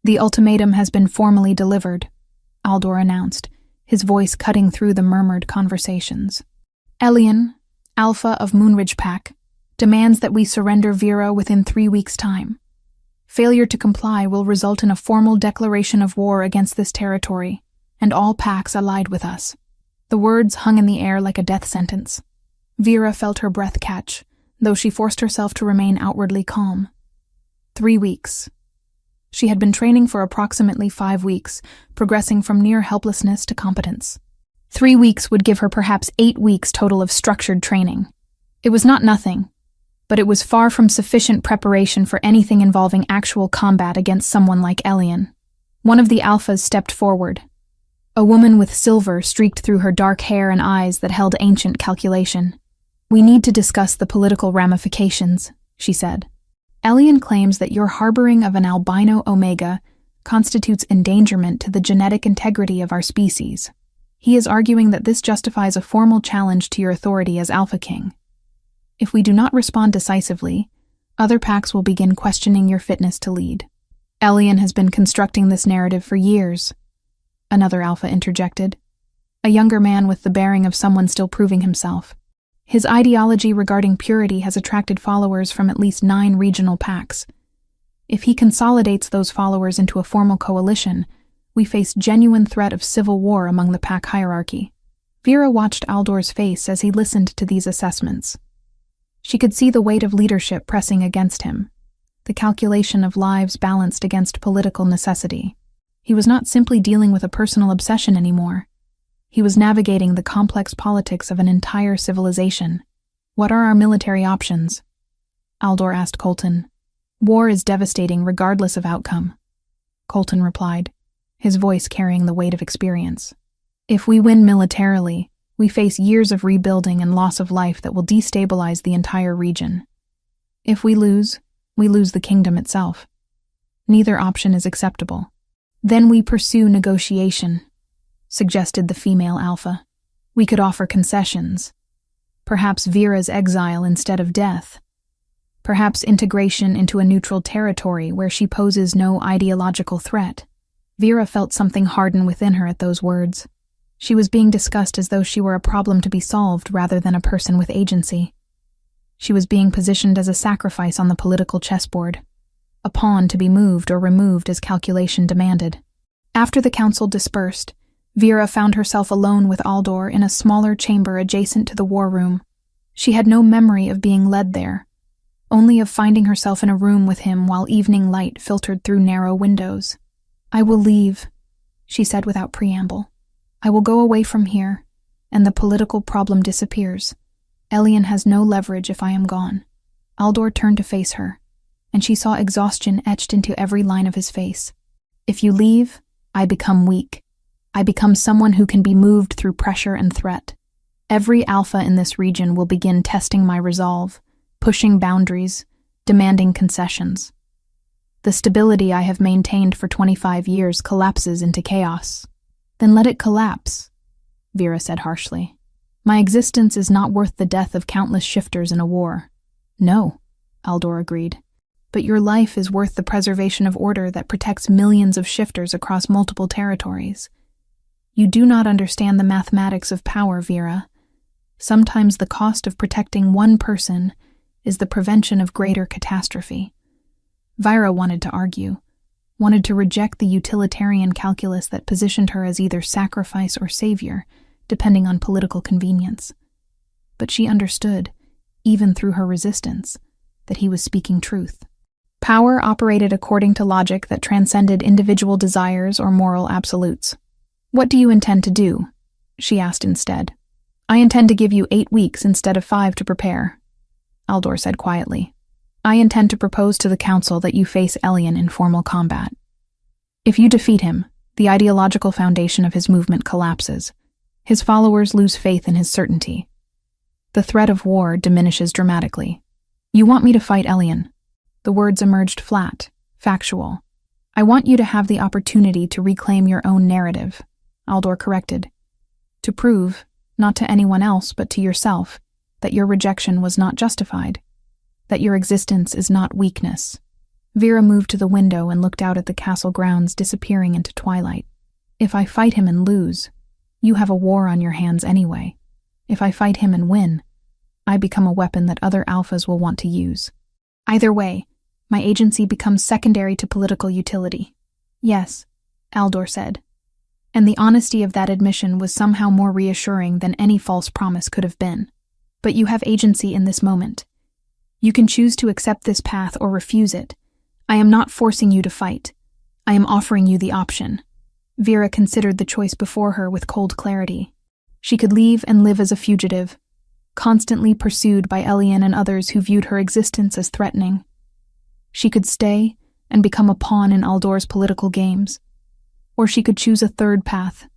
The ultimatum has been formally delivered, Aldor announced, his voice cutting through the murmured conversations. Elian, Alpha of Moonridge Pack, demands that we surrender Vera within 3 weeks' time. Failure to comply will result in a formal declaration of war against this territory, and all packs allied with us. The words hung in the air like a death sentence. Vera felt her breath catch, though she forced herself to remain outwardly calm. 3 weeks. She had been training for approximately 5 weeks, progressing from near helplessness to competence. 3 weeks would give her perhaps 8 weeks total of structured training. It was not nothing, but it was far from sufficient preparation for anything involving actual combat against someone like Elian. One of the alphas stepped forward. A woman with silver streaked through her dark hair and eyes that held ancient calculation. We need to discuss the political ramifications, she said. Elian claims that your harboring of an albino omega constitutes endangerment to the genetic integrity of our species. He is arguing that this justifies a formal challenge to your authority as Alpha King. If we do not respond decisively, other packs will begin questioning your fitness to lead. Elian has been constructing this narrative for years, another alpha interjected, a younger man with the bearing of someone still proving himself. His ideology regarding purity has attracted followers from at least 9 regional packs. If he consolidates those followers into a formal coalition, we face genuine threat of civil war among the pack hierarchy. Vera watched Aldor's face as he listened to these assessments. She could see the weight of leadership pressing against him, the calculation of lives balanced against political necessity. He was not simply dealing with a personal obsession anymore. He was navigating the complex politics of an entire civilization. What are our military options? Aldor asked Colton. War is devastating regardless of outcome, Colton replied, his voice carrying the weight of experience. If we win militarily, We face years of rebuilding and loss of life that will destabilize the entire region. If we lose the kingdom itself. Neither option is acceptable. Then we pursue negotiation, suggested the female alpha. We could offer concessions. Perhaps Vera's exile instead of death. Perhaps integration into a neutral territory where she poses no ideological threat. Vera felt something harden within her at those words. She was being discussed as though she were a problem to be solved rather than a person with agency. She was being positioned as a sacrifice on the political chessboard, a pawn to be moved or removed as calculation demanded. After the council dispersed, Vera found herself alone with Aldor in a smaller chamber adjacent to the war room. She had no memory of being led there, only of finding herself in a room with him while evening light filtered through narrow windows. "I will leave," she said without preamble. "I will go away from here, and the political problem disappears. Elian has no leverage if I am gone." Aldor turned to face her, and she saw exhaustion etched into every line of his face. "If you leave, I become weak. I become someone who can be moved through pressure and threat. Every alpha in this region will begin testing my resolve, pushing boundaries, demanding concessions. The stability I have maintained for 25 years collapses into chaos." "Then let it collapse," Vera said harshly. "My existence is not worth the death of countless shifters in a war." "No," Aldor agreed. "But your life is worth the preservation of order that protects millions of shifters across multiple territories. You do not understand the mathematics of power, Vera. Sometimes the cost of protecting one person is the prevention of greater catastrophe." Vera wanted to argue, wanted to reject the utilitarian calculus that positioned her as either sacrifice or savior, depending on political convenience. But she understood, even through her resistance, that he was speaking truth. Power operated according to logic that transcended individual desires or moral absolutes. "What do you intend to do?" she asked instead. "I intend to give you 8 weeks instead of 5 to prepare," Aldor said quietly. "I intend to propose to the council that you face Elian in formal combat. If you defeat him, the ideological foundation of his movement collapses. His followers lose faith in his certainty. The threat of war diminishes dramatically. You want me to fight Elian." The words emerged flat, factual. "I want you to have the opportunity to reclaim your own narrative," Aldor corrected. "To prove, not to anyone else but to yourself, that your rejection was not justified, that your existence is not weakness." Vera moved to the window and looked out at the castle grounds disappearing into twilight. "If I fight him and lose, you have a war on your hands anyway. If I fight him and win, I become a weapon that other alphas will want to use. Either way, my agency becomes secondary to political utility." "Yes," Aldor said. And the honesty of that admission was somehow more reassuring than any false promise could have been. "But you have agency in this moment. You can choose to accept this path or refuse it. I am not forcing you to fight. I am offering you the option." Vera considered the choice before her with cold clarity. She could leave and live as a fugitive, constantly pursued by Elian and others who viewed her existence as threatening. She could stay and become a pawn in Aldor's political games. Or she could choose a third path.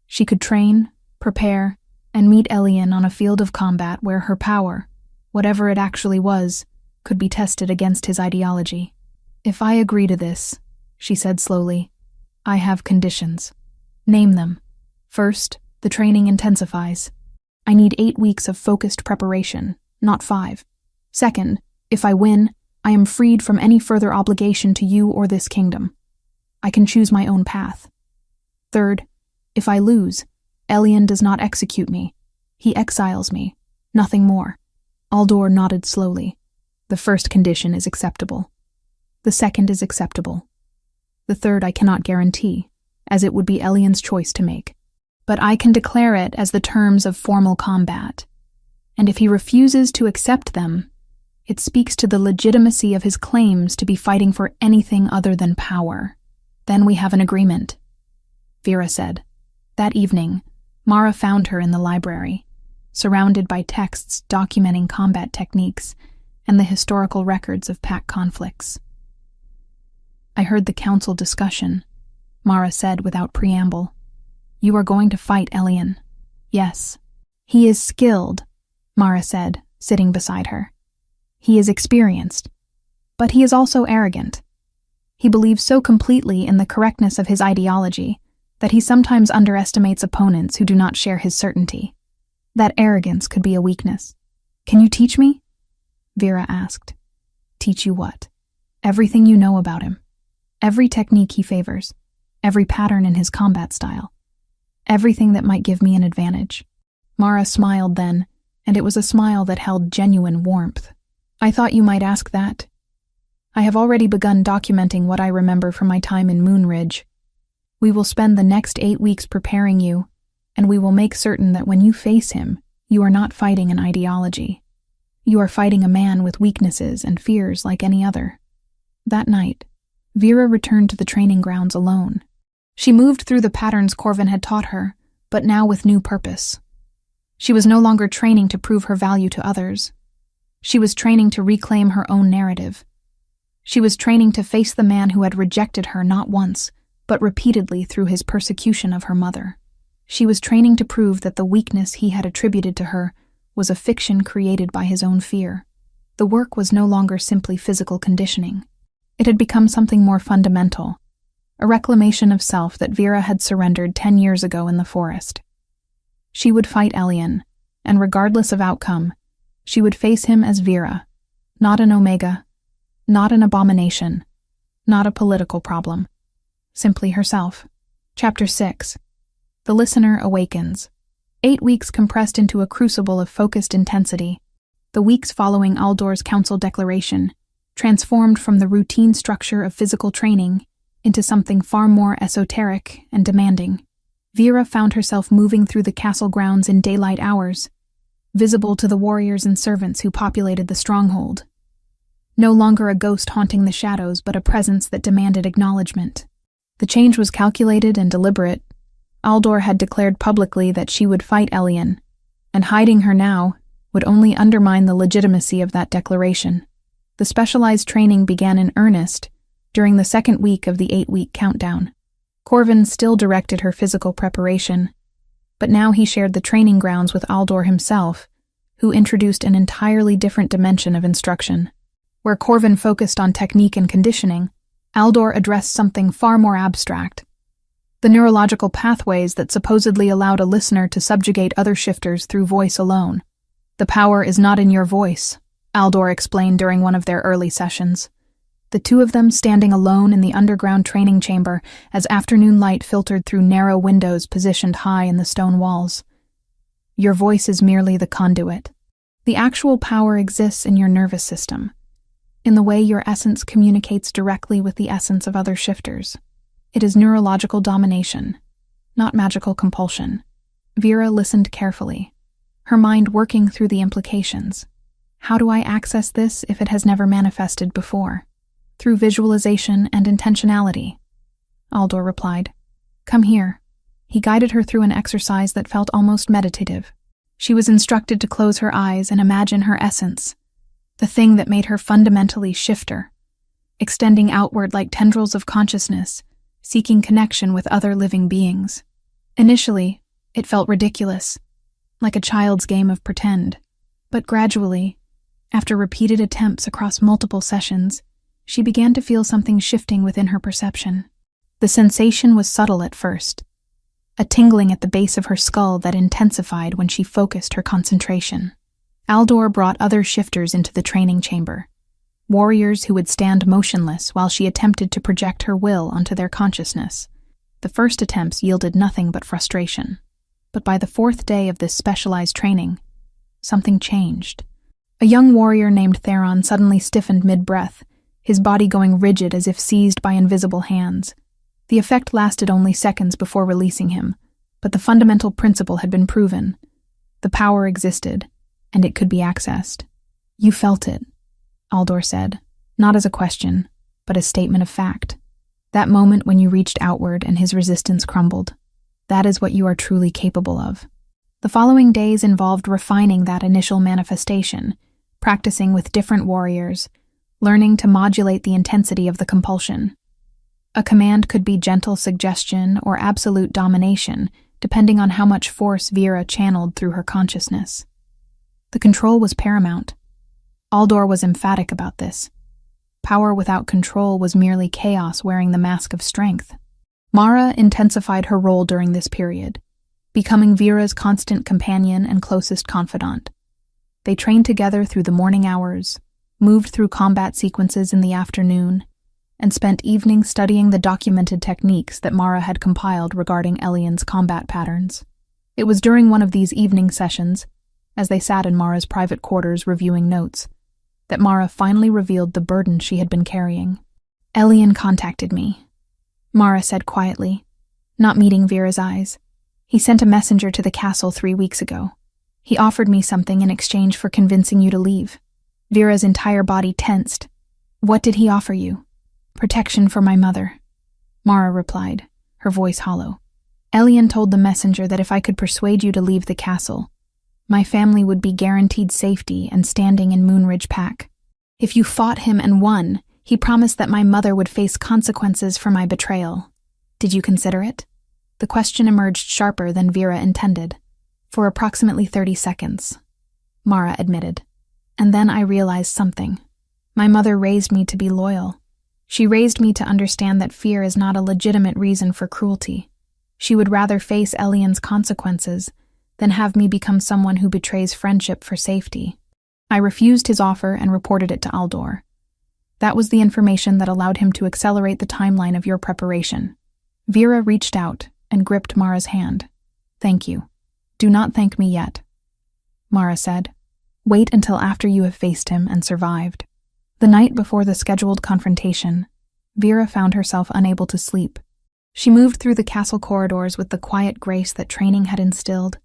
She could train, prepare, and meet Elian on a field of combat where her power, whatever it actually was, could be tested against his ideology. "If I agree to this," she said slowly, "I have conditions. Name them. First, the training intensifies. I need 8 weeks of focused preparation, not 5. Second, if I win, I am freed from any further obligation to you or this kingdom. I can choose my own path. Third, if I lose, Elian does not execute me. He exiles me, nothing more." Aldor nodded slowly. "The first condition is acceptable. The second is acceptable. The third I cannot guarantee, as it would be Elian's choice to make. But I can declare it as the terms of formal combat. And if he refuses to accept them, it speaks to the legitimacy of his claims to be fighting for anything other than power. Then we have an agreement," Vera said. That evening, Mara found her in the library, surrounded by texts documenting combat techniques and the historical records of pack conflicts. "I heard the council discussion," Mara said without preamble. "You are going to fight Elian." "Yes," He is skilled, Mara said, sitting beside her. He is experienced, but he is also arrogant. He believes so completely in the correctness of his ideology that he sometimes underestimates opponents who do not share his certainty. That arrogance could be a weakness. Can you teach me? Vera asked. Teach you what? Everything you know about him. Every technique he favors. Every pattern in his combat style. Everything that might give me an advantage. Mara smiled then, and it was a smile that held genuine warmth. I thought you might ask that. I have already begun documenting what I remember from my time in Moonridge. We will spend the next 8 weeks preparing you, and we will make certain that when you face him, you are not fighting an ideology. You are fighting a man with weaknesses and fears like any other. That night, Vera returned to the training grounds alone. She moved through the patterns Corvin had taught her, but now with new purpose. She was no longer training to prove her value to others. She was training to reclaim her own narrative. She was training to face the man who had rejected her not once, but repeatedly through his persecution of her mother. She was training to prove that the weakness he had attributed to her was a fiction created by his own fear. The work was no longer simply physical conditioning. It had become something more fundamental, a reclamation of self that Vera had surrendered 10 years ago in the forest. She would fight Elian, and regardless of outcome, she would face him as Vera, not an Omega, not an abomination, not a political problem. Simply herself. Chapter 6. The Listener Awakens. 8 weeks compressed into a crucible of focused intensity. The weeks following Aldor's council declaration, transformed from the routine structure of physical training into something far more esoteric and demanding. Vera found herself moving through the castle grounds in daylight hours, visible to the warriors and servants who populated the stronghold. No longer a ghost haunting the shadows, but a presence that demanded acknowledgement. The change was calculated and deliberate. Aldor had declared publicly that she would fight Elian, and hiding her now would only undermine the legitimacy of that declaration. The specialized training began in earnest during the second week of the 8-week countdown. Corvin still directed her physical preparation, but now he shared the training grounds with Aldor himself, who introduced an entirely different dimension of instruction. Where Corvin focused on technique and conditioning, Aldor addressed something far more abstract: the neurological pathways that supposedly allowed a listener to subjugate other shifters through voice alone. The power is not in your voice, Aldor explained during one of their early sessions. The two of them standing alone in the underground training chamber as afternoon light filtered through narrow windows positioned high in the stone walls. Your voice is merely the conduit. The actual power exists in your nervous system, in the way your essence communicates directly with the essence of other shifters. It is neurological domination, not magical compulsion. Vera listened carefully, her mind working through the implications. How do I access this if it has never manifested before? Through visualization and intentionality, Aldor replied. Come here. He guided her through an exercise that felt almost meditative. She was instructed to close her eyes and imagine her essence, the thing that made her fundamentally shifter, extending outward like tendrils of consciousness, seeking connection with other living beings. Initially, it felt ridiculous, like a child's game of pretend. But gradually, after repeated attempts across multiple sessions, she began to feel something shifting within her perception. The sensation was subtle at first, a tingling at the base of her skull that intensified when she focused her concentration. Aldor brought other shifters into the training chamber, warriors who would stand motionless while she attempted to project her will onto their consciousness. The first attempts yielded nothing but frustration. But by the 4th day of this specialized training, something changed. A young warrior named Theron suddenly stiffened mid-breath, his body going rigid as if seized by invisible hands. The effect lasted only seconds before releasing him, but the fundamental principle had been proven. The power existed, and it could be accessed. You felt it, Aldor said, not as a question, but a statement of fact. That moment when you reached outward and his resistance crumbled. That is what you are truly capable of. The following days involved refining that initial manifestation, practicing with different warriors, learning to modulate the intensity of the compulsion. A command could be gentle suggestion or absolute domination, depending on how much force Vera channeled through her consciousness. The control was paramount. Aldor was emphatic about this. Power without control was merely chaos wearing the mask of strength. Mara intensified her role during this period, becoming Vera's constant companion and closest confidant. They trained together through the morning hours, moved through combat sequences in the afternoon, and spent evenings studying the documented techniques that Mara had compiled regarding Elian's combat patterns. It was during one of these evening sessions, as they sat in Mara's private quarters reviewing notes, that Mara finally revealed the burden she had been carrying. "Elian contacted me," Mara said quietly, not meeting Vera's eyes. "He sent a messenger to the castle 3 weeks ago. He offered me something in exchange for convincing you to leave." Vera's entire body tensed. "What did he offer you?" "Protection for my mother," Mara replied, her voice hollow. "Elian told the messenger that if I could persuade you to leave the castle, my family would be guaranteed safety and standing in Moonridge Pack. If you fought him and won, he promised that my mother would face consequences for my betrayal. Did you consider it?" The question emerged sharper than Vera intended. "For approximately 30 seconds, Mara admitted. "And then I realized something. My mother raised me to be loyal. She raised me to understand that fear is not a legitimate reason for cruelty. She would rather face Elian's consequences than have me become someone who betrays friendship for safety. I refused his offer and reported it to Aldor. That was the information that allowed him to accelerate the timeline of your preparation." Vera reached out and gripped Mara's hand. "Thank you. Do not thank me yet," Mara said. "Wait until after you have faced him and survived." The night before the scheduled confrontation, Vera found herself unable to sleep. She moved through the castle corridors with the quiet grace that training had instilled,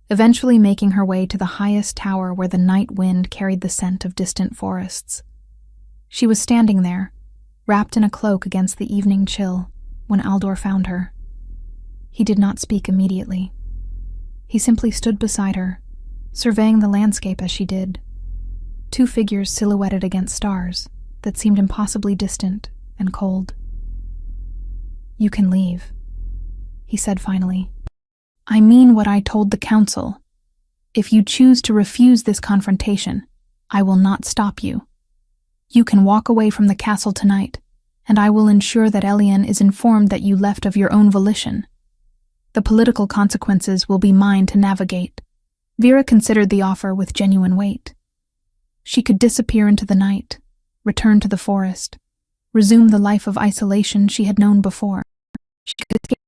eventually making her way to the highest tower where the night wind carried the scent of distant forests. She was standing there, wrapped in a cloak against the evening chill, when Aldor found her. He did not speak immediately. He simply stood beside her, surveying the landscape as she did. 2 figures silhouetted against stars that seemed impossibly distant and cold. "You can leave," he said finally. "I mean what I told the council. If you choose to refuse this confrontation, I will not stop you. You can walk away from the castle tonight, and I will ensure that Elian is informed that you left of your own volition. The political consequences will be mine to navigate." Vera considered the offer with genuine weight. She could disappear into the night, return to the forest, resume the life of isolation she had known before. She could escape